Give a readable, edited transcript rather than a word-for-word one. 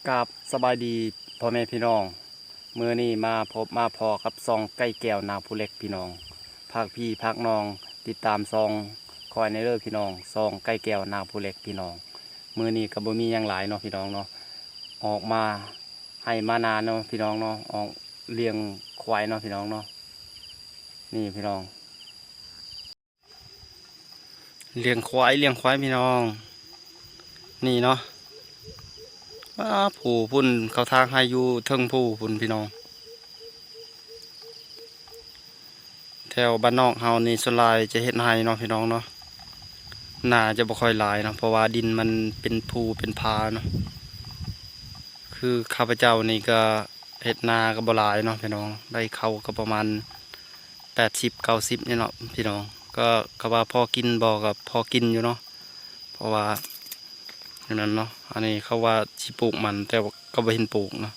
กับสบายดีพ่อแม่พี่น้องมื้อนี้มาพบมาพอกับซองไก่แก้วนาผู้เล็กพี่น้องภาคพี่ภาคน้องติดตามซองคอยในเรื่องพี่น้องซองไก่แก้วนาผู้เล็กพี่น้องมื้อนี้ก็บ่มีหยังหลายเนาะพี่น้องเนาะออกมาให้มานานเนาะพี่น้องเนาะออกเลี้ยงควายเนาะพี่น้องเนาะนี่พี่น้องเลี้ยงควายพี่น้องนี่เนาะผู้พุ่นเขาทางให้อยู่เทิงผู้พุ่นพี่น้องแถวบ้านนอกเฮานี่ส่วนหลายจะเฮ็ดให้เนาะพี่น้องเนาะน่าจะบ่ค่อยหลายเนาะเพราะว่าดินมันเป็นภูเป็นพาเนาะคือข้าพเจ้านี่ก็เฮ็ดนาก็บ่หลายเนาะพี่น้องได้เข้าก็ประมาณ80-90นี่เนาะพี่น้องก็ว่าพอกินบ่ก็พอกินอยู่เนาะเพราะว่าอย่างนั้นเนาะอันนี้เขาว่าสิปลูกมันแต่ว่าก็บ่เห็นปลูกเนาะ